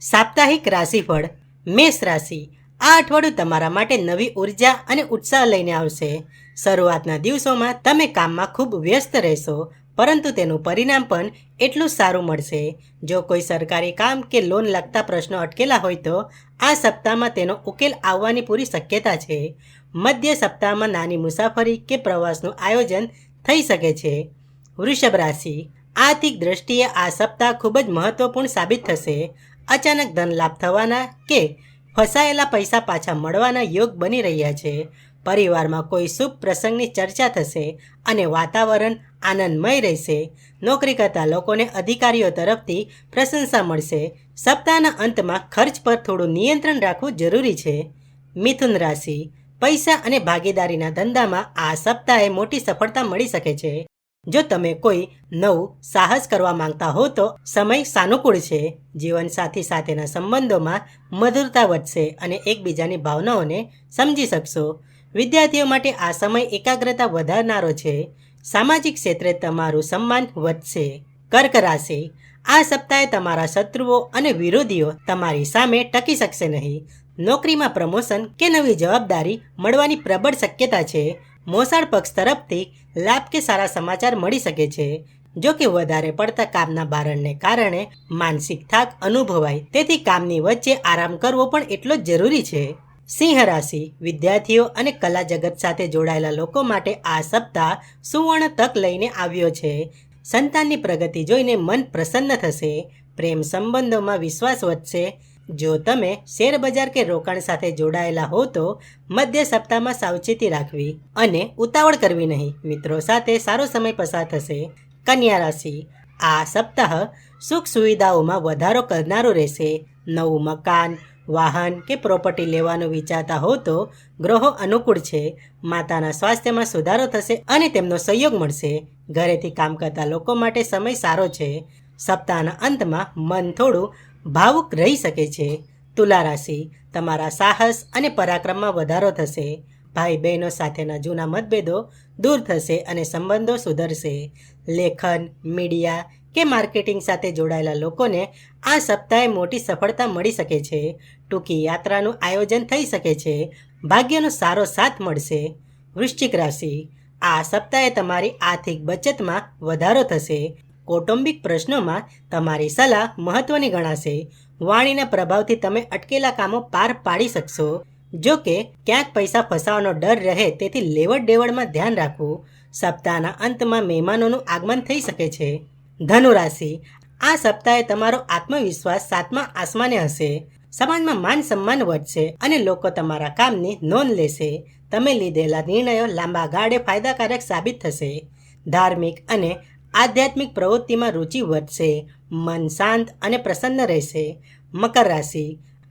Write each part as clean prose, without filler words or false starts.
સાપ્તાહિક રાશિફળ મેષ રાશિ। આ અઠવાડિયું તમારા માટે નવી ઉર્જા અને ઉત્સાહ લઈને આવશે। શરૂઆતના દિવસોમાં તમે કામમાં ખૂબ વ્યસ્ત રહેશો, પરંતુ તેનું પરિણામ પણ એટલું સારું મળશે। જો કોઈ સરકારી કામ કે લોન લગતા પ્રશ્નો અટકેલા હોય તો આ સપ્તાહમાં તેનો ઉકેલ આવવાની પૂરી શક્યતા છે। મધ્ય સપ્તાહમાં નાની મુસાફરી કે પ્રવાસનું આયોજન થઈ શકે છે। વૃષભ રાશિ। આર્થિક દ્રષ્ટિએ આ સપ્તાહ ખૂબ જ મહત્વપૂર્ણ સાબિત થશે। અચાનક ધન લાભ થવાના કે ફસાયેલા પૈસા પાછા મળવાના યોગ બની રહ્યા છે। પરિવારમાં કોઈ શુભ પ્રસંગની ચર્ચા થશે અને વાતાવરણ આનંદમય રહેશે। નોકરી કરતા લોકોને અધિકારીઓ તરફથી પ્રશંસા મળશે। સપ્તાહના અંતમાં ખર્ચ પર થોડું નિયંત્રણ રાખવું જરૂરી છે। મિથુન રાશિ। પૈસા અને ભાગીદારીના ધંધામાં આ સપ્તાહે મોટી સફળતા મળી શકે છે। જો તમે કોઈ નવું સાહસ કરવા માંગતા હો તો સમય સાનુકૂળ છે। જીવનસાથી સાથેના સંબંધોમાં મધુરતા વધશે અને એકબીજાની ભાવનાઓને સમજી શકશો। વિદ્યાર્થીઓ માટે આ સમય એકાગ્રતા વધારનારો છે। સામાજિક ક્ષેત્રે તમારું સન્માન વધશે। કર્ક રાશિ। આ સપ્તાહે તમારા શત્રુઓ અને વિરોધીઓ તમારી સામે ટકી શકશે નહીં। નોકરીમાં પ્રમોશન કે નવી જવાબદારી મળવાની પ્રબળ શક્યતા છે। મોસાળ પક્ષ તરફથી લાભ કે સારા સમાચાર મળી શકે છે। જો કે વધારે પડતા કામના ભારણને કારણે માનસિક થાક અનુભવાય, તેથી કામની વચ્ચે આરામ કરવો પણ એટલો જ જરૂરી છે। સિંહ રાશિ। વિદ્યાર્થીઓ અને કલા જગત સાથે જોડાયેલા લોકો માટે આ સપ્તાહ સુવર્ણ તક લઈને આવ્યો છે। સંતાનની પ્રગતિ જોઈને મન પ્રસન્ન થશે। પ્રેમ સંબંધોમાં વિશ્વાસ વધશે। જો તમે શેર બજાર કે રોકાણ સાથે જોડાયેલા હો તો મધ્ય સપ્તાહમાં સાવચેતી રાખવી અને ઉતાવળ કરવી નહીં। મિત્રો સાથે સારો સમય પસાર થશે। કન્યા રાશિ। આ સપ્તાહ સુખ સુવિધાઓમાં વધારો કરનારો રહેશે। નવું મકાન, વાહન કે પ્રોપર્ટી લેવાનું વિચારતા હો તો ગ્રહો અનુકૂળ છે। માતાના સ્વાસ્થ્યમાં સુધારો થશે અને તેમનો સહયોગ મળશે। ઘરેથી કામ કરતા લોકો માટે સમય સારો છે। સપ્તાહના અંતમાં મન થોડું ભાવુક રહી શકે છે। તુલા રાશિ। તમારા સાહસ અને પરાક્રમમાં વધારો થશે। ભાઈ બહેનો સાથેના જૂના મતભેદો દૂર થશે અને સંબંધો સુધરશે। લેખન, મીડિયા કે માર્કેટિંગ સાથે જોડાયેલા લોકોને આ સપ્તાહે મોટી સફળતા મળી શકે છે। ટૂંકી યાત્રાનું આયોજન થઈ શકે છે। ભાગ્યનો સારો સાથ મળશે। વૃશ્ચિક રાશિ। આ સપ્તાહે તમારી આર્થિક બચતમાં વધારો થશે। કૌટુંબિક પ્રશ્નોમાં તમારી સલાહ મહત્વની ગણાશે। વાણીના પ્રભાવથી તમે અટકેલા કામો પાર પાડી શકશો। જો કે ક્યાંક પૈસા ફસાવાનો ડર રહે, તેથી લેવડ દેવડમાં ધ્યાન રાખવું। સપ્તાહના અંતમાં મહેમાનોનું આગમન થઈ શકે છે। ધનુ રાશિ। આ સપ્તાહે તમારો આત્મવિશ્વાસ સાતમા આસમાને હશે। સમાજમાં માન સન્માન વધશે અને લોકો તમારા કામની નોંધ લેશે। તમે લીધેલા નિર્ણયો લાંબા ગાળે ફાયદાકારક સાબિત થશે। ધાર્મિક અને આધ્યાત્મિક પ્રવૃત્તિમાં રુચિ વધશે। મન શાંત અને પ્રસન્ન રહેશે। મકર રાશિ।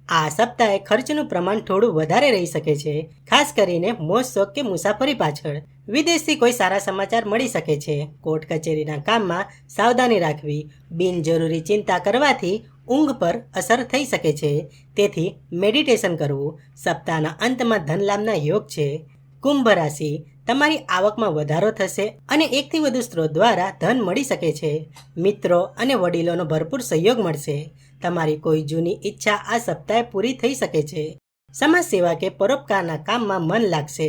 આ સપ્તાહે ખર્ચનું પ્રમાણ થોડું વધારે રહી શકે છે, ખાસ કરીને મોજ શોખ કે મુસાફરી પાછળ। વિદેશથી કોઈ સારા સમાચાર મળી શકે છે। કોર્ટ કચેરીના કામમાં સાવધાની રાખવી। બિનજરૂરી ચિંતા કરવાથી ઊંઘ પર અસર થઈ શકે છે, તેથી મેડિટેશન કરવું। સપ્તાહના અંતમાં ધનલાભના યોગ છે। કુંભ રાશિ। તમારી આવકમાં વધારો થશે અને એકથી વધુ સ્ત્રોત દ્વારા ધન મળી શકે છે। મિત્રો અને વડીલોનો ભરપૂર સહયોગ મળશે। તમારી કોઈ જૂની ઈચ્છા આ સપ્તાહે પૂરી થઈ શકે છે। સમાજ સેવા કે પરોપકારના કામમાં મન લાગશે।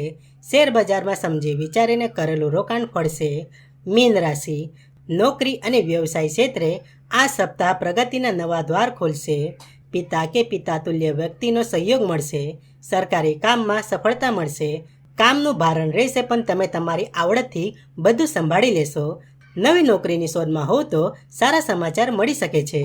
શેર બજારમાં સમજી વિચારીને કરેલું રોકાણ ફળશે। મીન રાશિ। નોકરી અને વ્યવસાય ક્ષેત્રે આ સપ્તાહ પ્રગતિના નવા દ્વાર ખોલશે। પિતા કે પિતાતુલ્ય વ્યક્તિનો સહયોગ મળશે। સરકારી કામમાં સફળતા મળશે। કામનું ભારણ રહેશે, પણ તમે તમારી આવડતથી બધું સંભાળી લેશો। નવી નોકરીની શોધમાં હો તો સારા સમાચાર મળી શકે છે।